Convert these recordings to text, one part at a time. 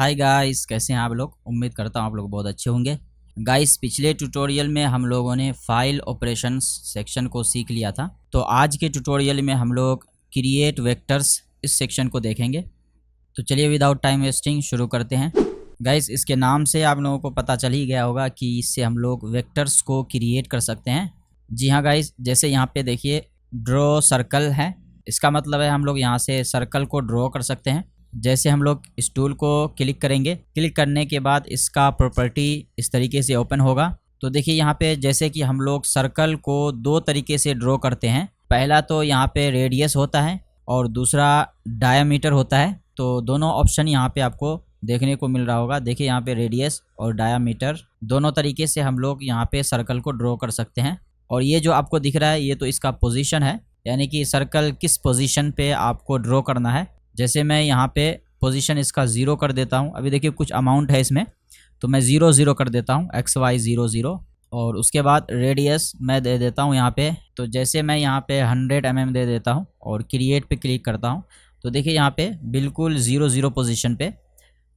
Hi guys, कैसे हैं आप लोग। उम्मीद करता हूँ आप लोग बहुत अच्छे होंगे। गाइस, पिछले ट्यूटोरियल में हम लोगों ने फाइल ऑपरेशंस सेक्शन को सीख लिया था। तो आज के ट्यूटोरियल में हम लोग क्रिएट वेक्टर्स इस सेक्शन को देखेंगे। तो चलिए विदाउट टाइम वेस्टिंग शुरू करते हैं। गाइस, इसके नाम से आप लोगों को पता चल ही गया होगा कि इससे हम लोग वेक्टर्स को क्रिएट कर सकते हैं। जी हाँ गाइस, जैसे यहाँ पे देखिए ड्रॉ सर्कल है। इसका मतलब है हम लोग यहाँ से सर्कल को ड्रॉ कर सकते हैं। जैसे हम लोग इस टूल को क्लिक करेंगे, क्लिक करने के बाद इसका प्रॉपर्टी इस तरीके से ओपन होगा। तो देखिए यहाँ पे जैसे कि हम लोग सर्कल को दो तरीके से ड्रॉ करते हैं। पहला तो यहाँ पे रेडियस होता है और दूसरा डायामीटर होता है। तो दोनों ऑप्शन यहाँ पे आपको देखने को मिल रहा होगा। देखिए यहाँ पे रेडियस और डायामीटर दोनों तरीके से हम लोग यहाँ पे सर्कल को ड्रॉ कर सकते हैं। और ये जो आपको दिख रहा है ये तो इसका पोजीशन है, यानी कि सर्कल किस पोजीशन पे आपको ड्रॉ करना है। जैसे मैं यहाँ पे पोजीशन इसका 0 कर देता हूँ। अभी देखिए कुछ अमाउंट है इसमें, तो मैं 0 0 कर देता हूँ, XY 0 0। और उसके बाद रेडियस मैं दे देता हूँ यहाँ पे। तो जैसे मैं यहाँ पे 100 mm दे देता हूँ और क्रिएट पे क्लिक करता हूँ, तो देखिए यहाँ पे बिल्कुल 0 0 पोजीशन पे,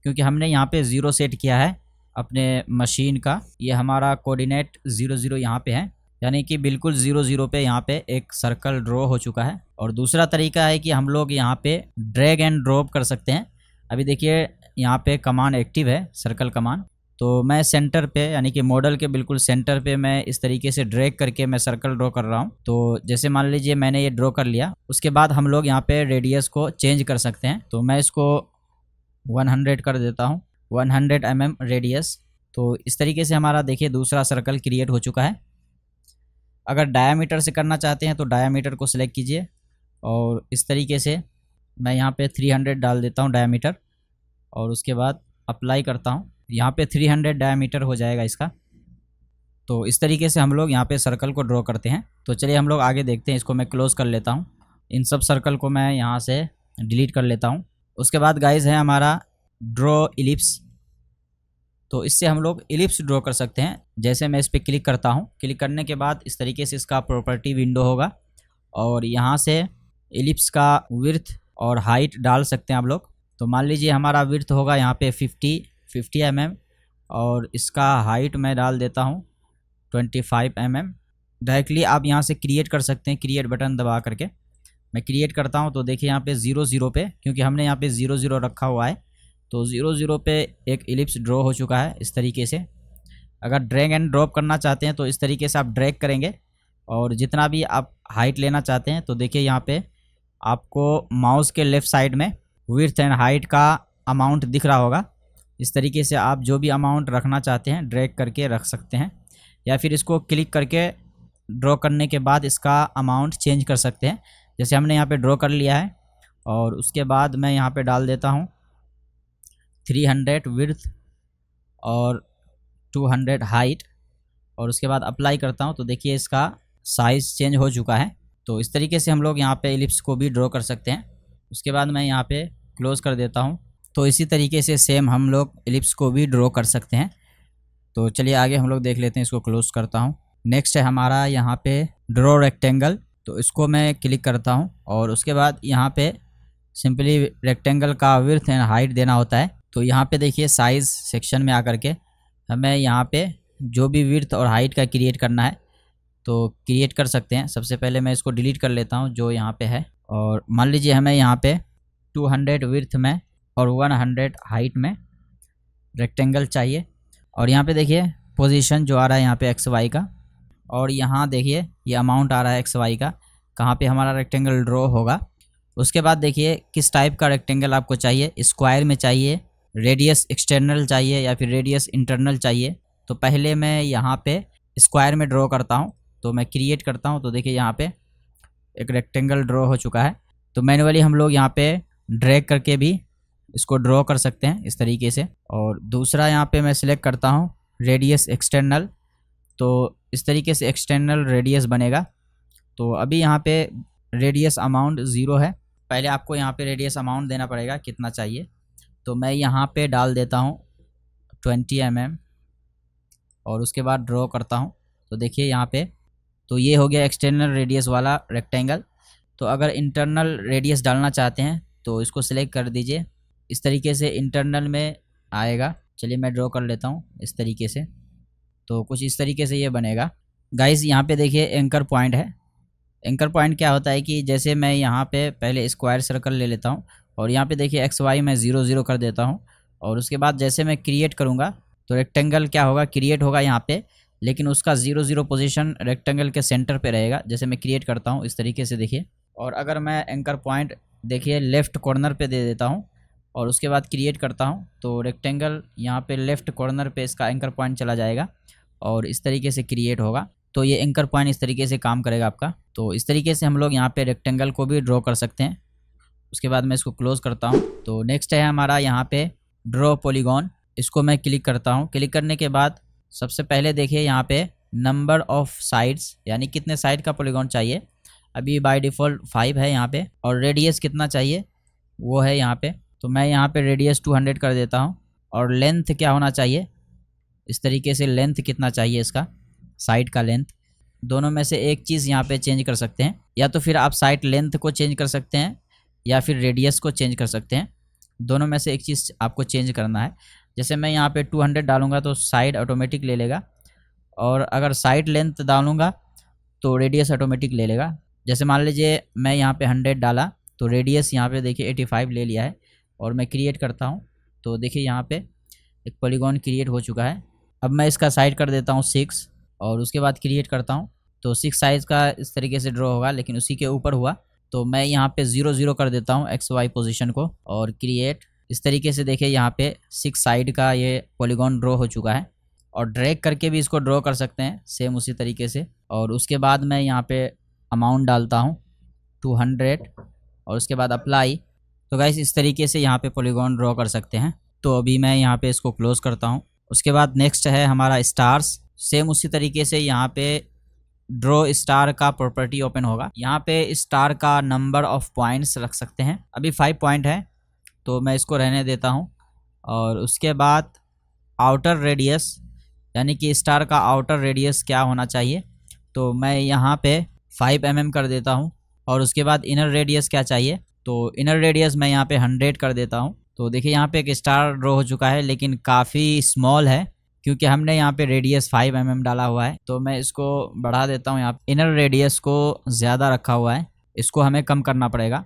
क्योंकि हमने यहाँ पे 0 सेट किया है अपने मशीन का। ये हमारा कोऑर्डिनेट 0 0 यहाँ पे है, यानी कि बिल्कुल 0 0 पे यहाँ पे एक सर्कल ड्रॉ हो चुका है। और दूसरा तरीका है कि हम लोग यहाँ पे ड्रैग एंड ड्रॉप कर सकते हैं। अभी देखिए यहाँ पे कमांड एक्टिव है, सर्कल कमांड। तो मैं सेंटर पे, यानी कि मॉडल के बिल्कुल सेंटर पे मैं इस तरीके से ड्रैग करके मैं सर्कल ड्रॉ कर रहा हूँ। तो जैसे मान लीजिए मैंने ये ड्रॉ कर लिया, उसके बाद हम लोग यहाँ पे रेडियस को चेंज कर सकते हैं। तो मैं इसको 100 कर देता हूँ, 100 mm रेडियस। तो इस तरीके से हमारा देखिए दूसरा सर्कल क्रिएट हो चुका है। अगर डायामीटर से करना चाहते हैं तो डायामीटर को सिलेक्ट कीजिए और इस तरीके से मैं यहाँ पे 300 डाल देता हूँ डायामीटर, और उसके बाद अप्लाई करता हूँ। यहाँ पे 300 डायामीटर हो जाएगा इसका। तो इस तरीके से हम लोग यहाँ पे सर्कल को ड्रॉ करते हैं। तो चलिए हम लोग आगे देखते हैं। इसको मैं क्लोज़ कर लेता हूँ, इन सब सर्कल को मैं यहाँ से डिलीट कर लेता हूँ। उसके बाद गाइज है हमारा ड्रॉ इलिप्स। तो इससे हम लोग इलिप्स ड्रॉ कर सकते हैं। जैसे मैं इस पर क्लिक करता हूँ, क्लिक करने के बाद इस तरीके से इसका प्रॉपर्टी विंडो होगा, और यहाँ से इलिप्स का विड्थ और हाइट डाल सकते हैं आप लोग। तो मान लीजिए हमारा विड्थ होगा यहाँ पे 50 mm, और इसका हाइट मैं डाल देता हूँ 25 mm। डायरेक्टली आप यहाँ से क्रिएट कर सकते हैं, क्रिएट बटन दबा करके। मैं क्रिएट करता हूँ तो देखिए यहाँ पे 0 0 पे, क्योंकि हमने यहाँ पे 0 0 रखा हुआ है, तो 0 0 पे एक इलिप्स ड्रॉ हो चुका है इस तरीके से। अगर ड्रैग एंड ड्रॉप करना चाहते हैं तो इस तरीके से आप ड्रैग करेंगे, और जितना भी आप हाइट लेना चाहते हैं, तो देखिए यहाँ पे आपको माउस के लेफ़्ट साइड में विड्थ एंड हाइट का अमाउंट दिख रहा होगा। इस तरीके से आप जो भी अमाउंट रखना चाहते हैं ड्रैग करके रख सकते हैं, या फिर इसको क्लिक करके ड्रॉ करने के बाद इसका अमाउंट चेंज कर सकते हैं। जैसे हमने यहाँ पे ड्रॉ कर लिया है, और उसके बाद मैं यहाँ पे डाल देता हूँ 300 विड्थ और 200 हाइट, और उसके बाद अप्लाई करता हूँ। तो देखिए इसका साइज़ चेंज हो चुका है। तो इस तरीके से हम लोग यहाँ पे इलिप्स को भी ड्रॉ कर सकते हैं। उसके बाद मैं यहाँ पे क्लोज़ कर देता हूँ। तो इसी तरीके से सेम हम लोग इलिप्स को भी ड्रॉ कर सकते हैं। तो चलिए आगे हम लोग देख लेते हैं। इसको क्लोज़ करता हूँ। नेक्स्ट है हमारा यहाँ पे ड्रॉ रेक्टेंगल। तो इसको मैं क्लिक करता हूँ, और उसके बाद यहाँ पे सिंपली रेक्टेंगल का विड्थ एंड हाइट देना होता है। तो यहाँ पे देखिए साइज़ सेक्शन में आकर के हमें यहाँ पे जो भी विड्थ और हाइट का क्रिएट करना है तो क्रिएट कर सकते हैं। सबसे पहले मैं इसको डिलीट कर लेता हूँ जो यहाँ पे है, और मान लीजिए हमें यहाँ पे 200 विड्थ में और 100 हाइट में रेक्टेंगल चाहिए। और यहाँ पे देखिए पोजीशन जो आ रहा है यहाँ पे XY का, और यहाँ देखिए ये अमाउंट आ रहा है XY का, कहाँ पे हमारा रेक्टेंगल ड्रॉ होगा। उसके बाद देखिए किस टाइप का रेक्टेंगल आपको चाहिए, स्क्वायर में चाहिए, रेडियस एक्सटर्नल चाहिए, या फिर रेडियस इंटरनल चाहिए। तो पहले मैं यहाँ पे स्क्वायर में ड्रॉ करता हूँ। तो मैं क्रिएट करता हूँ, तो देखिए यहाँ पे एक रेक्टेंगल ड्रॉ हो चुका है। तो मैनुअली हम लोग यहाँ पे ड्रैग करके भी इसको ड्रॉ कर सकते हैं इस तरीके से। और दूसरा यहाँ पे मैं सिलेक्ट करता हूँ रेडियस एक्सटर्नल। तो इस तरीके से एक्सटर्नल रेडियस बनेगा। तो अभी यहाँ पे रेडियस अमाउंट 0 है। पहले आपको यहाँ पे रेडियस अमाउंट देना पड़ेगा कितना चाहिए। तो मैं यहाँ पे डाल देता हूँ 20 mm, और उसके बाद ड्रॉ करता हूँ। तो देखिए यहाँ पे तो ये हो गया एक्सटर्नल रेडियस वाला रेक्टेंगल। तो अगर इंटरनल रेडियस डालना चाहते हैं तो इसको सिलेक्ट कर दीजिए। इस तरीके से इंटरनल में आएगा। चलिए मैं ड्रॉ कर लेता हूँ इस तरीके से। तो कुछ इस तरीके से ये बनेगा। गाइस यहाँ पे देखिए एंकर पॉइंट है। एंकर पॉइंट क्या होता है कि जैसे मैं यहाँ पे पहले स्क्वायर सर्कल ले लेता हूँ और यहाँ पे देखिए एक्स वाई मैं 0 0 कर देता हूँ, और उसके बाद जैसे मैं क्रिएट करूँगा तो रेक्टेंगल क्या होगा, क्रिएट होगा यहाँ पे, लेकिन उसका 0 0 पोजीशन रेक्टेंगल के सेंटर पे रहेगा। जैसे मैं क्रिएट करता हूँ इस तरीके से देखिए, और अगर मैं एंकर पॉइंट देखिए लेफ़्ट कॉर्नर पे दे देता हूँ और उसके बाद क्रिएट करता हूँ तो रेक्टेंगल यहाँ पे लेफ़्ट कॉर्नर पे इसका एंकर पॉइंट चला जाएगा और इस तरीके से क्रिएट होगा। तो ये एंकर पॉइंट इस तरीके से काम करेगा आपका। तो इस तरीके से हम लोग यहाँ पे रेक्टेंगल को भी ड्रॉ कर सकते हैं। उसके बाद मैं इसको क्लोज़ करता हूँ। तो नेक्स्ट है हमारा यहाँ पे ड्रॉ पॉलीगॉन। इसको मैं क्लिक करता हूँ। क्लिक करने के बाद सबसे पहले देखिए यहाँ पे नंबर ऑफ़ साइड्स, यानी कितने साइड का पॉलीगॉन चाहिए। अभी बाय डिफ़ॉल्ट 5 है यहाँ पे, और रेडियस कितना चाहिए वो है यहाँ पे। तो मैं यहाँ पे रेडियस 200 कर देता हूँ, और लेंथ क्या होना चाहिए, इस तरीके से लेंथ कितना चाहिए इसका, साइड का लेंथ। दोनों में से एक चीज़ यहाँ पे चेंज कर सकते हैं, या तो फिर आप साइड लेंथ को चेंज कर सकते हैं या फिर रेडियस को चेंज कर सकते हैं। दोनों में से एक चीज़ आपको चेंज करना है। जैसे मैं यहाँ पे 200 डालूंगा तो साइड ऑटोमेटिक ले लेगा, और अगर साइड लेंथ डालूंगा तो रेडियस ऑटोमेटिक ले लेगा। जैसे मान लीजिए मैं यहाँ पे 100 डाला तो रेडियस यहाँ पे देखिए 85 ले लिया है, और मैं क्रिएट करता हूँ तो देखिए यहाँ पे एक पॉलीगॉन क्रिएट हो चुका है। अब मैं इसका साइड कर देता हूँ 6, और उसके बाद क्रिएट करता हूँ तो 6 साइज़ का इस तरीके से ड्रॉ होगा, लेकिन उसी के ऊपर हुआ। तो मैं यहाँ पे 0 0 कर देता हूँ एक्स वाई पोजीशन को, और क्रिएट। इस तरीके से देखिए यहाँ पे 6 साइड का ये पॉलीगॉन ड्रॉ हो चुका है, और ड्रैग करके भी इसको ड्रॉ कर सकते हैं सेम उसी तरीके से। और उसके बाद मैं यहाँ पे अमाउंट डालता हूँ 200, और उसके बाद अप्लाई। तो गाइस इस तरीके से यहाँ पे पॉलीगॉन ड्रॉ कर सकते हैं। तो अभी मैं यहाँ पे इसको क्लोज़ करता हूँ। उसके बाद नेक्स्ट है हमारा स्टार्स। सेम उसी तरीके से यहाँ पे ड्रॉ स्टार का प्रॉपर्टी ओपन होगा। यहाँ पे स्टार का नंबर ऑफ़ पॉइंट्स रख सकते हैं। अभी 5 पॉइंट है तो मैं इसको रहने देता हूँ। और उसके बाद आउटर रेडियस, यानी कि स्टार का आउटर रेडियस क्या होना चाहिए, तो मैं यहाँ पे 5 mm कर देता हूँ। और उसके बाद इनर रेडियस क्या चाहिए, तो इनर रेडियस मैं यहाँ पे 100 कर देता हूँ। तो देखिए यहाँ पे एक स्टार ड्रॉ हो चुका है, लेकिन काफ़ी स्मॉल है क्योंकि हमने यहाँ पे रेडियस 5 mm डाला हुआ है। तो मैं इसको बढ़ा देता हूँ। यहाँ इनर रेडियस को ज़्यादा रखा हुआ है, इसको हमें कम करना पड़ेगा।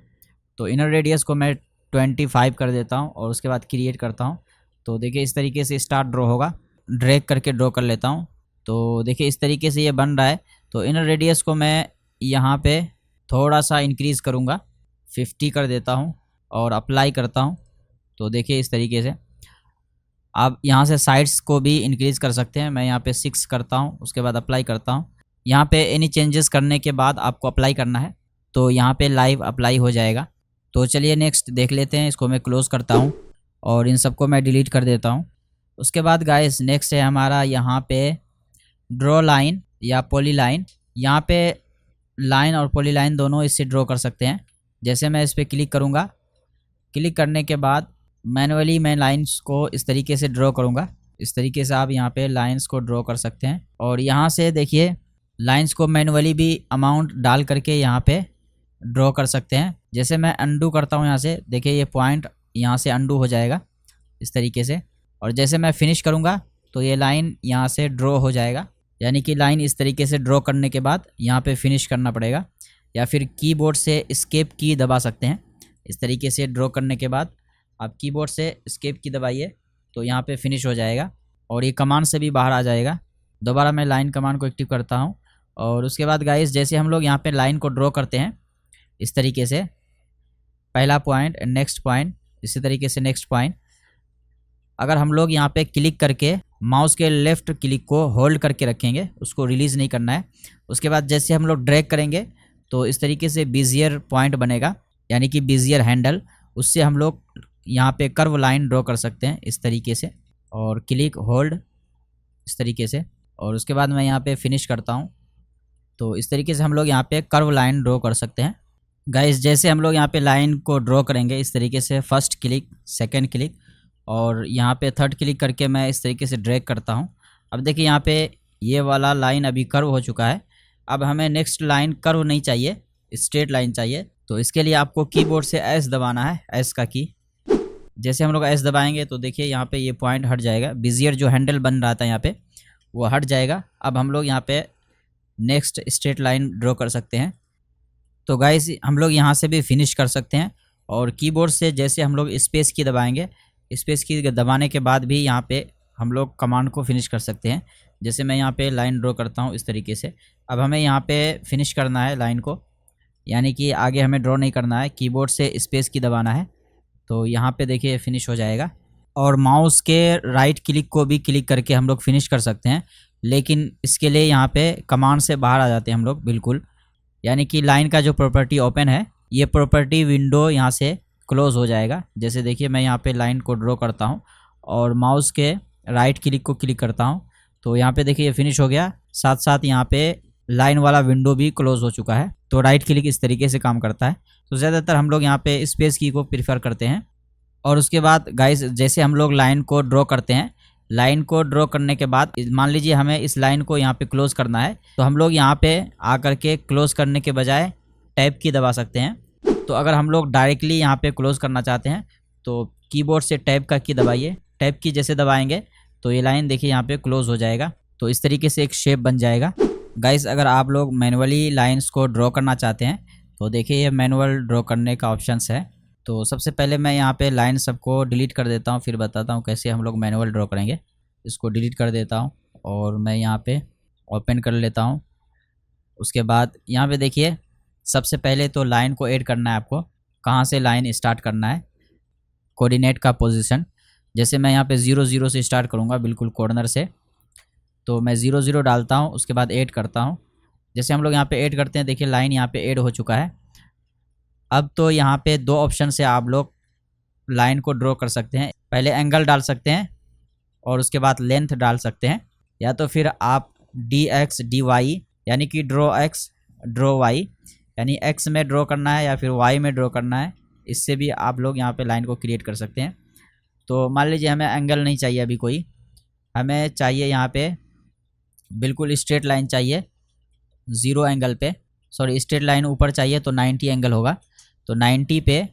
तो इनर रेडियस को मैं 25 कर देता हूँ, और उसके बाद क्रिएट करता हूँ। तो देखिए इस तरीके से स्टार ड्रॉ होगा। ड्रैग करके ड्रॉ कर लेता हूँ। तो देखिए इस तरीके से ये बन रहा है। तो इनर रेडियस को मैं यहाँ पे थोड़ा सा इंक्रीज़ करूँगा, 50 कर देता हूँ, और अप्लाई करता हूँ। तो देखिए इस तरीके से आप यहाँ से साइड्स को भी इंक्रीज़ कर सकते हैं। मैं यहाँ पे 6 करता हूँ, उसके बाद अप्लाई करता हूँ। यहाँ पे एनी चेंजेस करने के बाद आपको अप्लाई करना है, तो यहाँ पे लाइव अप्लाई हो जाएगा। तो चलिए नेक्स्ट देख लेते हैं। इसको मैं क्लोज़ करता हूँ और इन सबको मैं डिलीट कर देता हूँ। उसके बाद गाइस नेक्स्ट है हमारा यहाँ पे ड्रॉ लाइन या पॉली लाइन। यहाँ पे लाइन और पॉली लाइन दोनों इससे ड्रॉ कर सकते हैं। जैसे मैं इस पर क्लिक करूँगा, क्लिक करने के बाद मैनुअली मैं लाइंस को इस तरीके से ड्रॉ करूँगा। इस तरीके से आप यहाँ पे लाइंस को ड्रॉ कर सकते हैं, और यहाँ से देखिए लाइंस को मैनुअली भी अमाउंट डाल करके यहाँ पे ड्रॉ कर सकते हैं। जैसे मैं अंडू करता हूँ, यहाँ से देखिए ये पॉइंट यहाँ से अंडू हो जाएगा इस तरीके से, और जैसे मैं फिनिश करूँगा तो ये लाइन यहाँ से ड्रॉ हो जाएगा। यानी कि लाइन इस तरीके से ड्रॉ करने के बाद यहाँ पे फिनिश करना पड़ेगा, या फिर कीबोर्ड से एस्केप की दबा सकते हैं। इस तरीके से ड्रॉ करने के बाद आप कीबोर्ड से एस्केप की दबाइए तो यहाँ पे फिनिश हो जाएगा, और ये कमांड से भी बाहर आ जाएगा। दोबारा मैं लाइन कमांड को एक्टिव करता हूँ, और उसके बाद गाइस जैसे हम लोग यहाँ पे लाइन को ड्रॉ करते हैं इस तरीके से, पहला पॉइंट, नेक्स्ट पॉइंट, इसी तरीके से नेक्स्ट पॉइंट। अगर हम लोग यहाँ पे क्लिक करके माउस के लेफ़्ट क्लिक को होल्ड करके रखेंगे, उसको रिलीज़ नहीं करना है। उसके बाद जैसे हम लोग ड्रैग करेंगे तो इस तरीके से बिजियर पॉइंट बनेगा, यानी कि बिजियर हैंडल। उससे हम लोग यहाँ पे कर्व लाइन ड्रॉ कर सकते हैं इस तरीके से, और क्लिक होल्ड इस तरीके से, और उसके बाद मैं यहाँ पे फिनिश करता हूँ। तो इस तरीके से हम लोग यहाँ पे कर्व लाइन ड्रॉ कर सकते हैं। गाइस जैसे हम लोग यहाँ पे लाइन को ड्रॉ करेंगे इस तरीके से, फर्स्ट क्लिक, सेकंड क्लिक, और यहाँ पे थर्ड क्लिक करके मैं इस तरीके से ड्रैग करता हूँ। अब देखिए यहाँ पे ये वाला लाइन अभी कर्व हो चुका है। अब हमें नेक्स्ट लाइन कर्व नहीं चाहिए, स्ट्रेट लाइन चाहिए। तो इसके लिए आपको कीबोर्ड से एस दबाना है, एस का की। जैसे हम लोग एस दबाएंगे तो देखिए यहाँ पे ये पॉइंट हट जाएगा, बिजियर जो हैंडल बन रहा था यहाँ पे वो हट जाएगा। अब हम लोग यहाँ पे नेक्स्ट स्ट्रेट लाइन ड्रॉ कर सकते हैं। तो गाइस हम लोग यहाँ से भी फिनिश कर सकते हैं, और कीबोर्ड से जैसे हम लोग स्पेस की दबाएंगे, स्पेस की दबाने के बाद भी यहाँ पे हम लोग कमांड को फिनिश कर सकते हैं। जैसे मैं यहाँ पे लाइन ड्रॉ करता हूँ इस तरीके से। अब हमें यहाँ पे फिनिश करना है लाइन को, यानी कि आगे हमें ड्रॉ नहीं करना है, कीबोर्ड से स्पेस की दबाना है। तो यहाँ पे देखिए फिनिश हो जाएगा। और माउस के राइट क्लिक को भी क्लिक करके हम लोग फिनिश कर सकते हैं, लेकिन इसके लिए यहाँ पे कमांड से बाहर आ जाते हैं हम लोग बिल्कुल। यानी कि लाइन का जो प्रॉपर्टी ओपन है, ये प्रॉपर्टी विंडो यहाँ से क्लोज हो जाएगा। जैसे देखिए मैं यहाँ पे लाइन को ड्रॉ करता हूँ और माउस के राइट क्लिक को क्लिक करता हूँ, तो यहाँ पे देखिए ये फिनिश हो गया। साथ साथ यहाँ पे लाइन वाला विंडो भी क्लोज हो चुका है। तो राइट क्लिक इस तरीके से काम करता है। तो ज़्यादातर हम लोग यहाँ पे स्पेस की को प्रीफर करते हैं। और उसके बाद गाइस जैसे हम लोग लाइन को ड्रॉ करते हैं, लाइन को ड्रॉ करने के बाद मान लीजिए हमें इस लाइन को यहाँ पे क्लोज करना है, तो हम लोग यहाँ पे आकर के क्लोज करने के बजाय टैब की दबा सकते हैं। तो अगर हम लोग डायरेक्टली यहाँ पे क्लोज करना चाहते हैं तो कीबोर्ड से टैब का की दबाइए। टैब की जैसे दबाएंगे तो ये लाइन देखिए यहाँ पे क्लोज हो जाएगा। तो इस तरीके से एक शेप बन जाएगा। गाइस अगर आप लोग मैनुअली लाइन्स को ड्रॉ करना चाहते हैं तो देखिए ये मैनुअल ड्रॉ करने का ऑप्शंस है। तो सबसे पहले मैं यहाँ पे लाइन सबको डिलीट कर देता हूँ, फिर बताता हूँ कैसे हम लोग मैनुअल ड्रॉ करेंगे। इसको डिलीट कर देता हूँ और मैं यहाँ पे ओपन कर लेता हूँ। उसके बाद यहाँ पे देखिए सबसे पहले तो लाइन को ऐड करना है आपको, कहाँ से लाइन स्टार्ट करना है, कोऑर्डिनेट का पोजीशन। जैसे मैं यहाँ पे 0 0 से स्टार्ट करूँगा बिल्कुल कॉर्नर से, तो मैं 0 0 डालता हूँ। उसके बाद ऐड करता हूँ। जैसे हम लोग यहाँ पे ऐड करते हैं देखिए लाइन यहाँ पे ऐड हो चुका है। अब तो यहाँ पे दो ऑप्शन से आप लोग लाइन को ड्रॉ कर सकते हैं। पहले एंगल डाल सकते हैं और उसके बाद लेंथ डाल सकते हैं, या तो फिर आप dx dy यानी कि ड्रॉ x ड्रॉ y, यानी x में ड्रॉ करना है या फिर y में ड्रॉ करना है, इससे भी आप लोग यहाँ पे लाइन को क्रिएट कर सकते हैं। तो मान लीजिए हमें एंगल नहीं चाहिए अभी कोई, हमें चाहिए यहाँ पे बिल्कुल स्ट्रेट लाइन चाहिए 0 एंगल पे, सॉरी स्ट्रेट लाइन ऊपर चाहिए तो 90 एंगल होगा, तो 90 पे।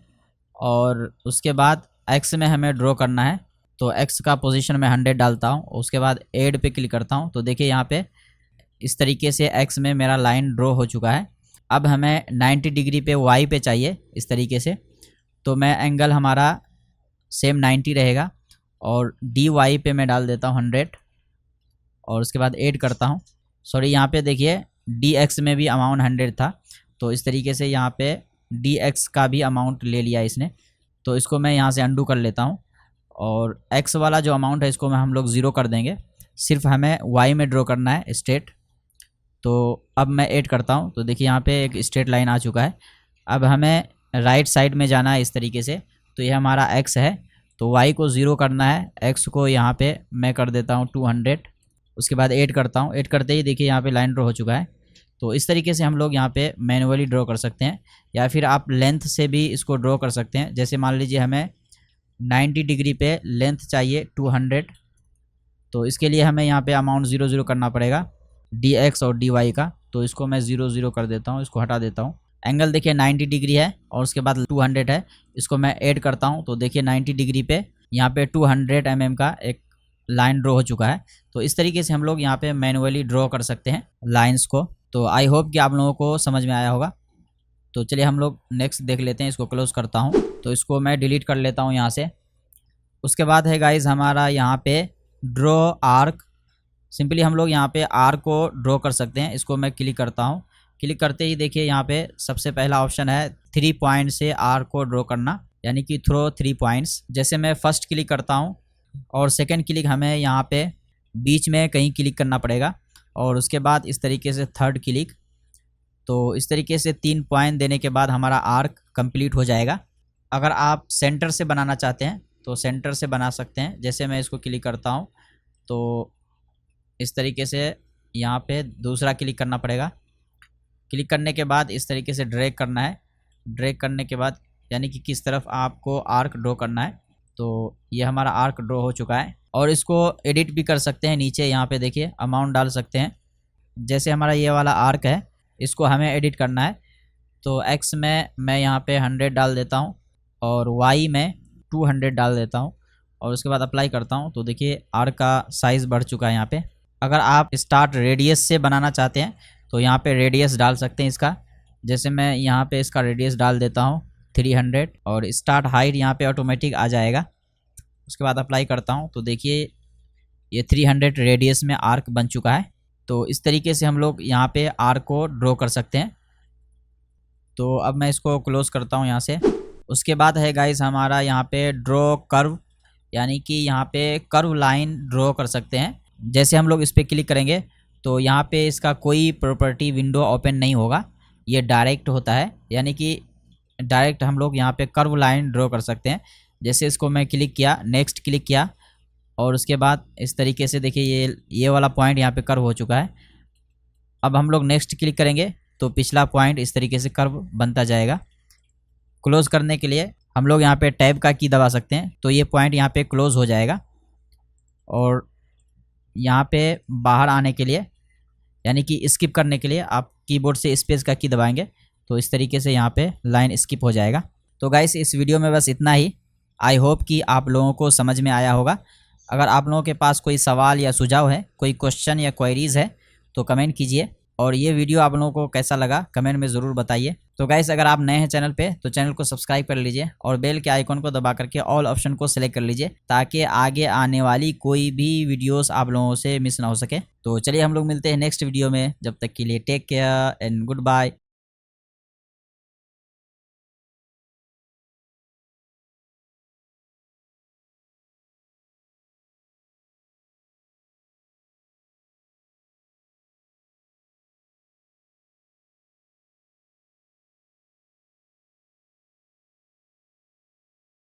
और उसके बाद x में हमें ड्रॉ करना है, तो x का पोजीशन में 100 डालता हूँ। उसके बाद ऐड पे क्लिक करता हूँ, तो देखिए यहाँ पे इस तरीके से x में मेरा लाइन ड्रॉ हो चुका है। अब हमें 90 डिग्री पे y पे चाहिए इस तरीके से, तो मैं एंगल हमारा सेम 90 रहेगा और dy पे मैं डाल देता हूँ 100 और उसके बाद ऐड करता हूँ। सॉरी यहाँ पे देखिए dx में भी अमाउंट 100 था, तो इस तरीके से यहाँ पे dx का भी अमाउंट ले लिया इसने, तो इसको मैं यहाँ से अंडू कर लेता हूँ। और x वाला जो अमाउंट है इसको हम लोग 0 कर देंगे, सिर्फ हमें y में ड्रॉ करना है स्ट्रेट। तो अब मैं ऐड करता हूँ, तो देखिए यहाँ पे एक स्ट्रेट लाइन आ चुका है। अब हमें राइट साइड में जाना है इस तरीके से, तो ये हमारा x है, तो y को 0 करना है, x को यहाँ पे मैं कर देता हूँ 200। उसके बाद ऐड करता हूँ, ऐड करते ही देखिए यहाँ पे लाइन ड्रॉ हो चुका है। तो इस तरीके से हम लोग यहाँ पे मैनुअली ड्रॉ कर सकते हैं, या फिर आप लेंथ से भी इसको ड्रॉ कर सकते हैं। जैसे मान लीजिए हमें 90 डिग्री पे लेंथ चाहिए 200, तो इसके लिए हमें यहाँ पे अमाउंट 0 0 करना पड़ेगा dx और dy का, तो इसको मैं 0 0 कर देता हूँ, इसको हटा देता हूँ। एंगल देखिए 90 डिग्री है और उसके बाद 200 है, इसको मैं ऐड करता हूँ, तो देखिए 90 डिग्री पे यहाँ पे 200 mm का एक लाइन ड्रॉ हो चुका है। तो इस तरीके से हम लोग यहाँ पे मैनुअली ड्रॉ कर सकते हैं लाइंस को। तो आई होप कि आप लोगों को समझ में आया होगा। तो चलिए हम लोग नेक्स्ट देख लेते हैं। इसको क्लोज करता हूँ, तो इसको मैं डिलीट कर लेता हूँ यहाँ से। उसके बाद है गाइज हमारा यहाँ पे ड्रॉ आर्क। सिंपली हम लोग यहाँ पे आर्क को ड्रॉ कर सकते हैं। इसको मैं क्लिक करता हूँ, क्लिक करते ही देखिए यहाँ पे सबसे पहला ऑप्शन है 3 पॉइंट से आर्क को ड्रॉ करना, यानी कि थ्रो 3 पॉइंट्स। जैसे मैं फर्स्ट क्लिक करता हूँ और सेकंड क्लिक हमें यहाँ पे बीच में कहीं क्लिक करना पड़ेगा, और उसके बाद इस तरीके से थर्ड क्लिक। तो इस तरीके से 3 पॉइंट देने के बाद हमारा आर्क कंप्लीट हो जाएगा। अगर आप सेंटर से बनाना चाहते हैं तो सेंटर से बना सकते हैं। जैसे मैं इसको क्लिक करता हूँ तो इस तरीके से यहाँ पे दूसरा क्लिक करना पड़ेगा। क्लिक करने के बाद इस तरीके से ड्रैग करना है। ड्रैग करने के बाद यानी कि किस तरफ आपको आर्क ड्रॉ करना है। तो ये हमारा आर्क ड्रॉ हो चुका है, और इसको एडिट भी कर सकते हैं। नीचे यहाँ पे देखिए अमाउंट डाल सकते हैं। जैसे हमारा ये वाला आर्क है, इसको हमें एडिट करना है, तो x में मैं यहाँ पे 100 डाल देता हूँ और y में 200 डाल देता हूँ और उसके बाद अप्लाई करता हूँ। तो देखिए आर्क का साइज़ बढ़ चुका है यहाँ पे। अगर आप स्टार्ट रेडियस से बनाना चाहते हैं तो यहाँ पे रेडियस डाल सकते हैं इसका। जैसे मैं यहाँ पे इसका रेडियस डाल देता हूँ 300 और स्टार्ट हाइट यहाँ पे ऑटोमेटिक आ जाएगा। उसके बाद अप्लाई करता हूँ तो देखिए ये 300 रेडियस में आर्क बन चुका है। तो इस तरीके से हम लोग यहाँ पे आर्क को ड्रॉ कर सकते हैं। तो अब मैं इसको क्लोज करता हूँ यहाँ से। उसके बाद है गाइस हमारा यहाँ पे ड्रॉ कर्व, यानी कि यहाँ पे कर्व लाइन ड्रॉ कर सकते हैं। जैसे हम लोग इस पर क्लिक करेंगे तो यहाँ पे इसका कोई प्रॉपर्टी विंडो ओपन नहीं होगा, ये डायरेक्ट होता है, यानी कि डायरेक्ट हम लोग यहाँ पे कर्व लाइन ड्रॉ कर सकते हैं। जैसे इसको मैं क्लिक किया, नेक्स्ट क्लिक किया और उसके बाद इस तरीके से देखिए ये वाला पॉइंट यहाँ पे कर्व हो चुका है। अब हम लोग नेक्स्ट क्लिक करेंगे तो पिछला पॉइंट इस तरीके से कर्व बनता जाएगा। क्लोज करने के लिए हम लोग यहाँ पे टैब का की दबा सकते हैं तो ये पॉइंट यहाँ पे क्लोज हो जाएगा। और यहाँ पे बाहर आने के लिए, यानी कि स्किप करने के लिए आप कीबोर्ड से स्पेस का की दबाएंगे तो इस तरीके से यहाँ पे लाइन स्किप हो जाएगा। तो गाइस इस वीडियो में बस इतना ही। आई होप कि आप लोगों को समझ में आया होगा। अगर आप लोगों के पास कोई सवाल या सुझाव है, कोई क्वेश्चन या क्वेरीज़ है तो कमेंट कीजिए। और ये वीडियो आप लोगों को कैसा लगा कमेंट में ज़रूर बताइए। तो गाइस अगर आप नए हैं चैनल पे तो चैनल को सब्सक्राइब कर लीजिए और बेल के आइकन को दबा करके ऑल ऑप्शन को सिलेक्ट कर लीजिए ताकि आगे आने वाली कोई भी वीडियोस आप लोगों से मिस ना हो सके। तो चलिए हम लोग मिलते हैं नेक्स्ट वीडियो में, जब तक के लिए take care and good bye.